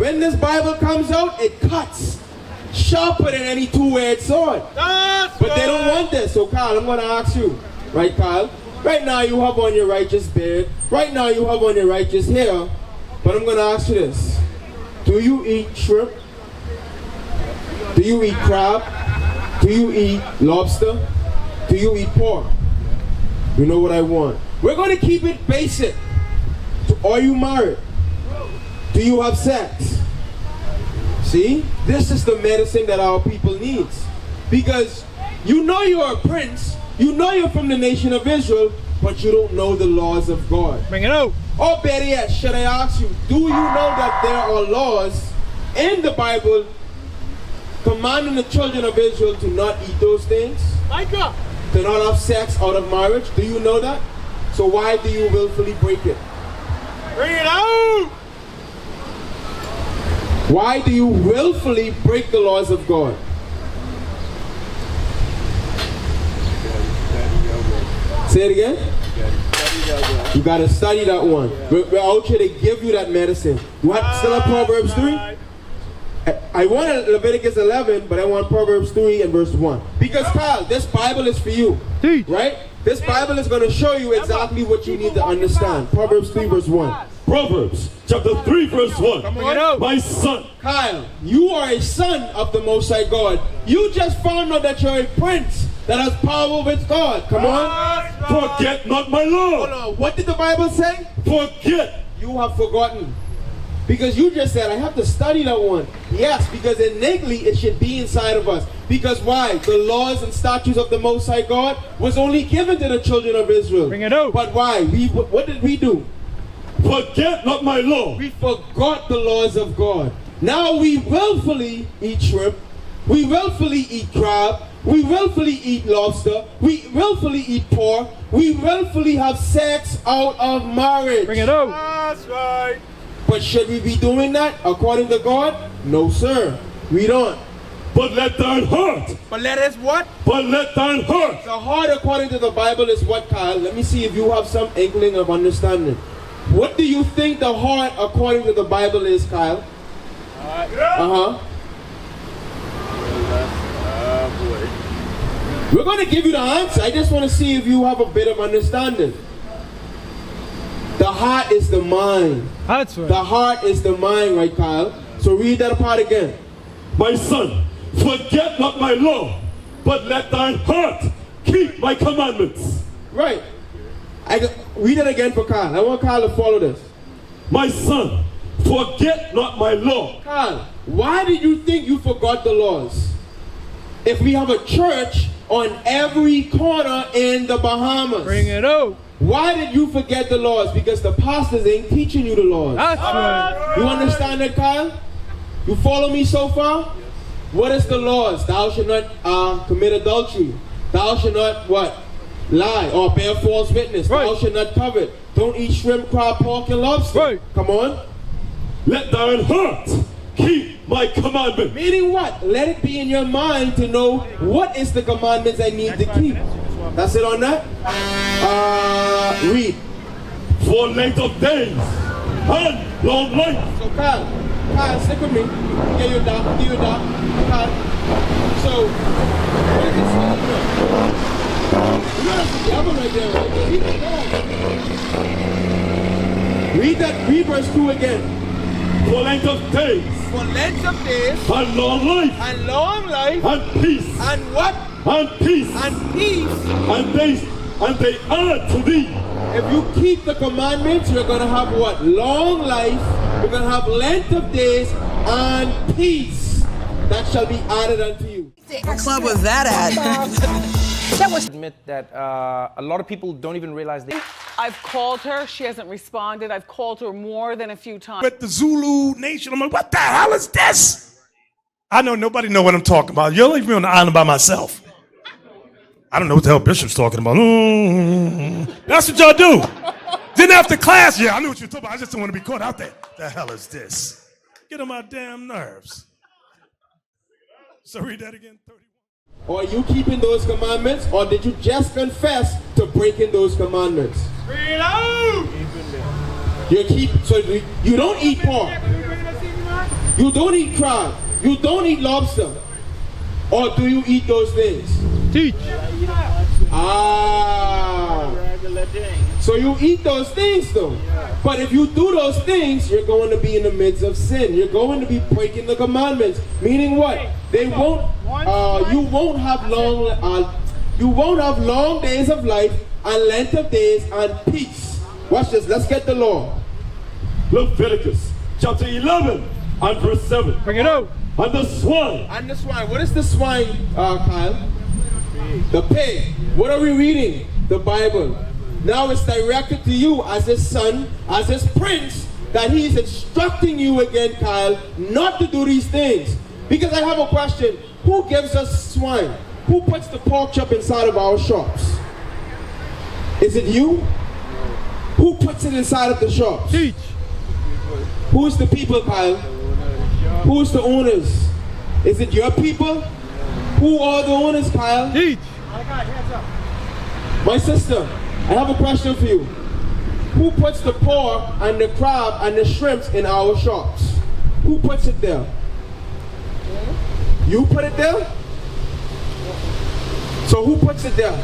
When this Bible comes out, it cuts sharper than any two-edged sword. But they don't want this. So Kyle, I'm going to ask you, right, Kyle? Right now you have on your righteous beard. Right now you have on your righteous hair. But I'm going to ask you this. Do you eat shrimp? Do you eat crab? Do you eat lobster? Do you eat pork? You know what I want. We're going to keep it basic. Are you married? Do you have sex? See? This is the medicine that our people needs. Because you know you're a prince. You know you're from the nation of Israel. But you don't know the laws of God. Bring it out. Or better yet, should I ask you, do you know that there are laws in the Bible commanding the children of Israel to not eat those things? Micah. To not have sex out of marriage? Do you know that? So why do you willfully break it? Bring it out. Why do you willfully break the laws of God? Say it again. You got to study that one. We're out here to give you that medicine. You still have Proverbs 3? I want Leviticus 11, but I want Proverbs 3 and verse 1. Because Kyle, this Bible is for you. Right? This Bible is going to show you exactly what you need to understand. Proverbs 3 verse 1. Proverbs chapter 3 verse 1. My son. Kyle, you are a son of the Most High God. You just found out that you're a prince that has power with God. Come on. Forget not my law. Hold on. What did the Bible say? Forget. You have forgotten. Because you just said, I have to study that one. Yes, because innately it should be inside of us. Because why? The laws and statutes of the Most High God was only given to the children of Israel. Bring it out. But why? What did we do? Forget not my law. We forgot the laws of God. Now we willfully eat shrimp. We willfully eat crab. We willfully eat lobster. We willfully eat pork. We willfully have sex out of marriage. Bring it out. That's right. But should we be doing that according to God? No, sir. We don't. But let thine heart. But let us what? But let thine heart. The heart according to the Bible is what, Kyle? Let me see if you have some inkling of understanding. What do you think the heart according to the Bible is, Kyle? Uh-huh. We're going to give you the answer. I just want to see if you have a bit of understanding. The heart is the mind. That's right. The heart is the mind, right, Kyle? So read that part again. My son, forget not my law, but let thine heart keep my commandments. Right. Read it again for Kyle. I want Kyle to follow this. My son, forget not my law. Kyle, why did you think you forgot the laws? If we have a church on every corner in the Bahamas. Bring it out. Why did you forget the laws? Because the pastors ain't teaching you the laws. That's right. You understand that, Kyle? You follow me so far? What is the laws? Thou shalt not commit adultery. Thou shalt not what? Lie or bear false witness. Right. Thou shalt not covet. Don't eat shrimp, crab, pork, and lobster. Right. Come on. Let thine heart keep my commandment. Meaning what? Let it be in your mind to know what is the commandments I need to keep. That's it on that? Read. For length of days and long life. So Kyle, stick with me. Give you a dot. Kyle. So, what is it saying? You got the devil right there, right? Read that. Read verse 2 again. For length of days. For length of days. And long life. And long life. And peace. And what? And peace. And peace. And they add to thee. If you keep the commandments, you're going to have what? Long life. You're going to have length of days and peace. That shall be added unto you. What club was that at? That was admit that a lot of people don't even realize they. I've called her. She hasn't responded. I've called her more than a few times. With the Zulu Nation, I'm like, what the hell is this? I know nobody know what I'm talking about. You'll leave me on the island by myself. I don't know what the hell Bishop's talking about. That's what y'all do. Then after class, yeah, I knew what you were talking about. I just don't want to be caught out there. The hell is this? Get on my damn nerves. So read that again. 31. Are you keeping those commandments, or did you just confess to breaking those commandments? Bring it out. So you don't eat pork. You don't eat crab. You don't eat lobster. Or do you eat those things? Teach. Ah. So you eat those things though. But if you do those things, you're going to be in the midst of sin. You're going to be breaking the commandments. Meaning what? They won't. You won't have long days of life and length of days and peace. Watch this. Let's get the law. Leviticus chapter 11 and verse 7. Bring it out. And the swine. And the swine. What is the swine, Kyle? The pig. What are we reading? The Bible. Now it's directed to you as his son, as his prince, that he's instructing you again, Kyle, not to do these things. Because I have a question. Who gives us swine? Who puts the pork chop inside of our shops? Is it you? Who puts it inside of the shops? Teach. Who is the people, Kyle? Who is the owners? Is it your people? Who are the owners, Kyle? Teach. My sister, I have a question for you. Who puts the pork and the crab and the shrimps in our shops? Who puts it there? You put it there? So who puts it there?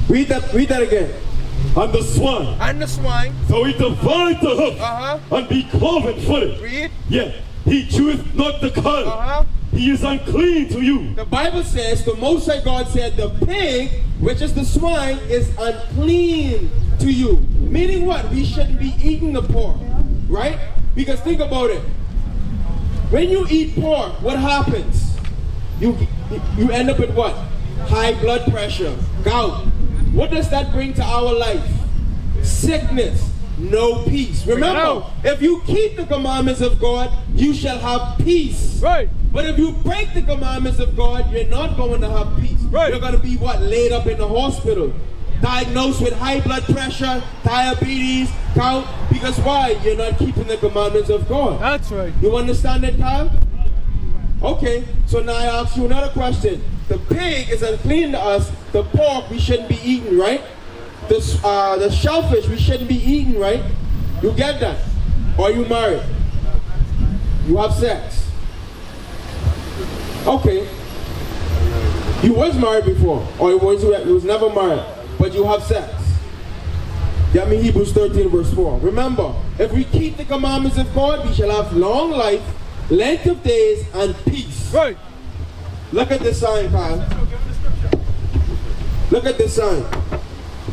Read that again. And the swine. And the swine. So he divided the hoof and be cloven footed. Read. Yeah, he cheweth not the cud. He is unclean to you. The Bible says, the Most High God said, the pig, which is the swine, is unclean to you. Meaning what? We shouldn't be eating the pork, right? Because think about it. When you eat pork, what happens? You end up with what? High blood pressure, gout. What does that bring to our life? Sickness, no peace. Remember, if you keep the commandments of God, you shall have peace. Right. But if you break the commandments of God, you're not going to have peace. Right. You're going to be what? Laid up in the hospital. Diagnosed with high blood pressure, diabetes, gout. Because why? You're not keeping the commandments of God. That's right. You understand that, Kyle? Okay, so now I ask you another question. The pig is unclean to us. The pork we shouldn't be eating, right? The shellfish we shouldn't be eating, right? You get that? Or you married? You have sex? Okay. You was married before, or you was never married, but you have sex. That means Hebrews 13 verse 4. Remember, if we keep the commandments of God, we shall have long life, length of days, and peace. Right. Look at this sign, Kyle. Look at this sign.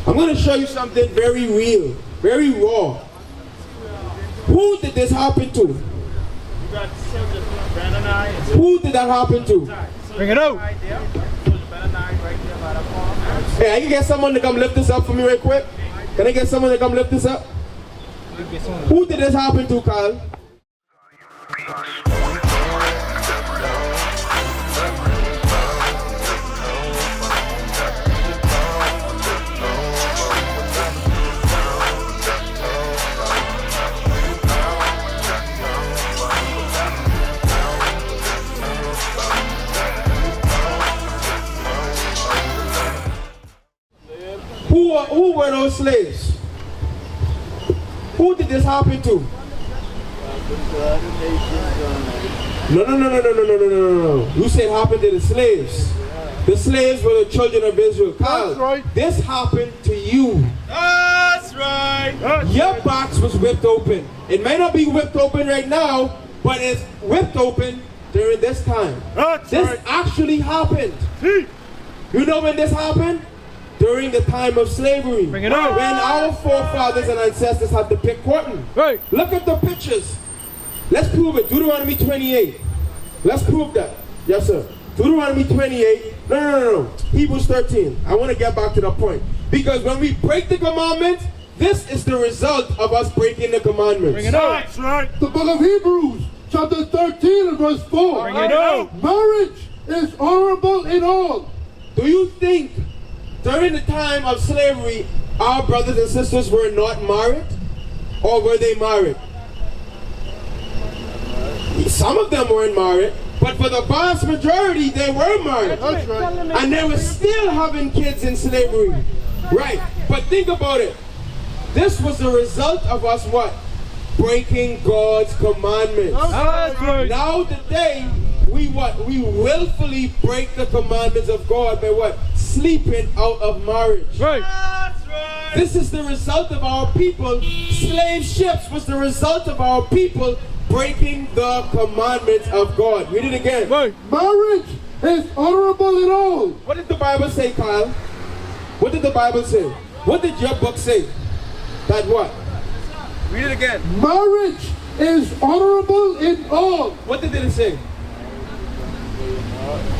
I'm going to show you something very real, very raw. Who did this happen to? Who did that happen to? Bring it out. Hey, I can get someone to come lift this up for me real quick. Can I get someone to come lift this up? Who did this happen to, Kyle? Who were those slaves? Who did this happen to? No. You said happened to the slaves. The slaves were the children of Israel. Kyle, that's right. This happened to you. That's right. Your box was whipped open. It may not be whipped open right now, but it's whipped open during this time. This actually happened. You know when this happened? During the time of slavery. Bring it out. When our forefathers and ancestors had to pick cotton. Right. Look at the pictures. Let's prove it. Deuteronomy 28. Let's prove that. Yes, sir. Deuteronomy 28. No. Hebrews 13. I want to get back to the point. Because when we break the commandments, this is the result of us breaking the commandments. Bring it out. That's right. The book of Hebrews, chapter 13 and verse 4. Bring it out. Marriage is honorable in all. Do you think during the time of slavery, our brothers and sisters were not married? Or were they married? Some of them weren't married, but for the vast majority, they were married. That's right. And they were still having kids in slavery. Right. But think about it. This was the result of us what? breaking God's commandments. That's right. Now today, we what? We willfully break the commandments of God by what? Sleeping out of marriage. Right. This is the result of our people. Slave ships was the result of our people breaking the commandments of God. Read it again. Right. Marriage is honorable in all. What did the Bible say, Kyle? What did the Bible say? What did your book say? That what? Read it again. Marriage is honorable in all. What did it say?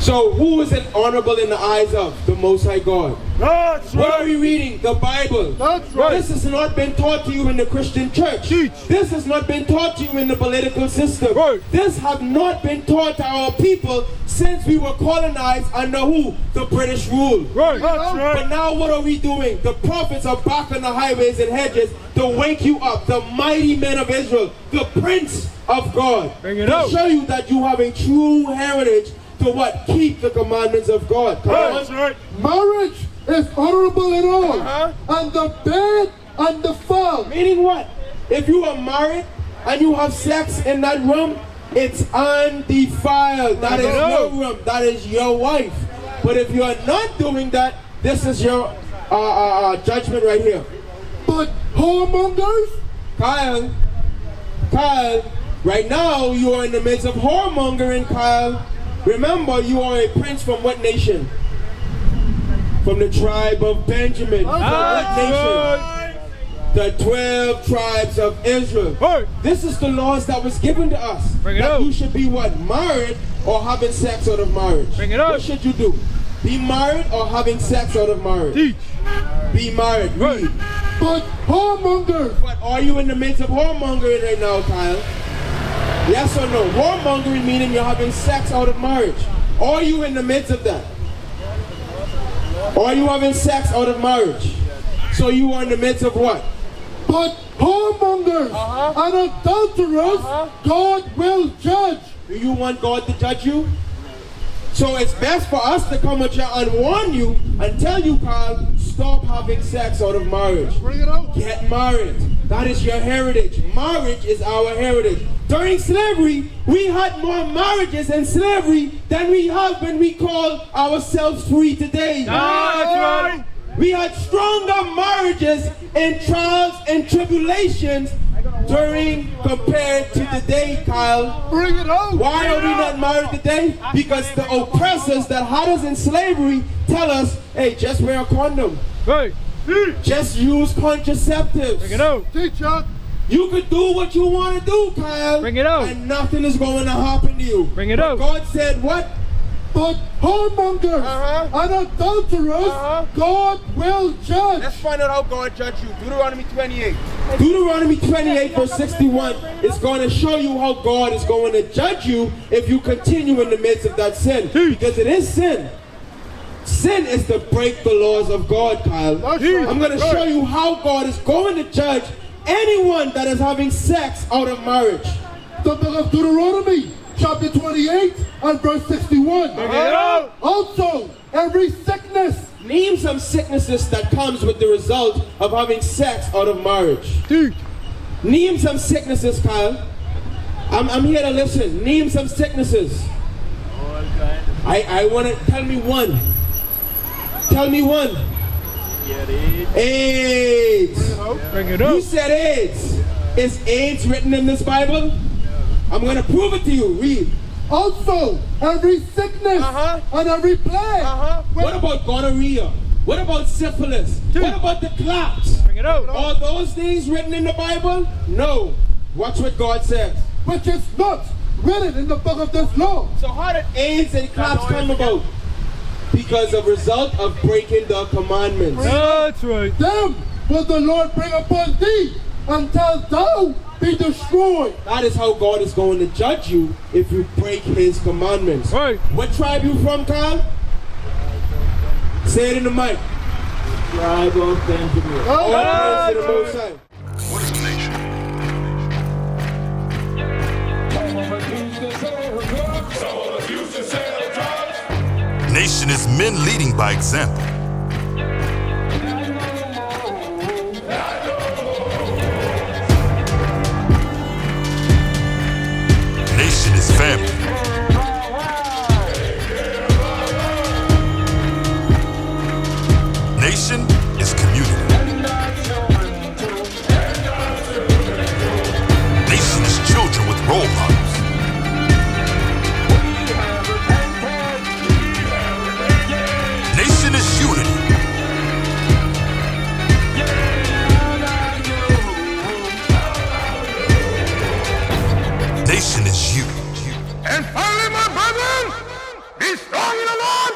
So who is it honorable in the eyes of? The Most High God. That's What are right. we reading? The Bible. That's right. This has not been taught to you in the Christian church. Teach. This has not been taught to you in the political system. Right. This have not been taught to our people since we were colonized under who? The British rule. Right. That's But right. now what are we doing? The prophets are back on the highways and hedges to wake you up. The mighty men of Israel, the Prince of God. Bring it to out. show you that you have a true heritage to what? Keep the commandments of God. Come on. That's right. Marriage is honorable in all. Uh-huh. And the bed and the fowl. Meaning what? If you are married and you have sex in that room, it's undefiled. That is your room. That is your wife. But if you are not doing that, this is your judgment right here. But whoremongers? Kyle, right now you are in the midst of whoremongering, Kyle. Remember, you are a prince from what nation? From the tribe of Benjamin. From what nation? The 12 tribes of Israel. Right. This is the laws that was given to us. Bring it that out. you should be what? Married or having sex out of marriage. Bring it out. What should you do? Be married or having sex out of marriage? Teach. Be married. Right. Read. But whoremongers. But are you in the midst of whoremongering right now, Kyle? Yes or no? Whoremongering meaning you're having sex out of marriage. Are you in the midst of that? Are you having sex out of marriage? So you are in the midst of what? But whoremongers and adulterers, God will judge. Do you want God to judge you? So it's best for us to come at you and warn you and tell you, Kyle, stop having sex out of marriage. Bring it out. Get married. That is your heritage. Marriage is our heritage. During slavery, we had more marriages in slavery than we have when we call ourselves free today. That's right. We had stronger marriages in trials and tribulations compared to today, Kyle. Bring it out. Why are we not married today? Because the oppressors that had us in slavery tell us, hey, just wear a condom. Right. Just use contraceptives. Bring it out. Teacher. You could do what you want to do, Kyle. Bring it out. And nothing is going to happen to you. Bring it But out. God said what? But whoremongers and adulterers, God will judge. Let's find out how God judged you. Deuteronomy 28. Deuteronomy 28 verse 61 is going to show you how God is going to judge you if you continue in the midst of that sin. Because it is sin. Sin is to break the laws of God, Kyle. I'm going to show you how God is going to judge anyone that is having sex out of marriage. The book of Deuteronomy, chapter 28 and verse 61. Also, every sickness. Name some sicknesses that comes with the result of having sex out of marriage. Name some sicknesses, Kyle. I'm here to listen. Name some sicknesses. I want to tell me one. Tell me one. AIDS. Bring it You out. said AIDS. Is AIDS written in this Bible? I'm going to prove it to you. Read. Also, every sickness and every plague. What about gonorrhea? What about syphilis? What about the claps? Bring it out. Are those things written in the Bible? No. Watch what God says. Which is not written in the book of this law. So how did AIDS and claps come about? Because of result of breaking the commandments. That's right. Them will the Lord bring upon thee until thou be destroyed. That is how God is going to judge you if you break his commandments. Right. What tribe you from, Kyle? Say it in the mic. Tribe of Benjamin. All praise to the Most High. What is a nation? Nation is men leading by example. Nation is family. Nation is community. Nation is children with role models. Nation is unity. Nation is you. And finally, my brethren, be strong in the Lord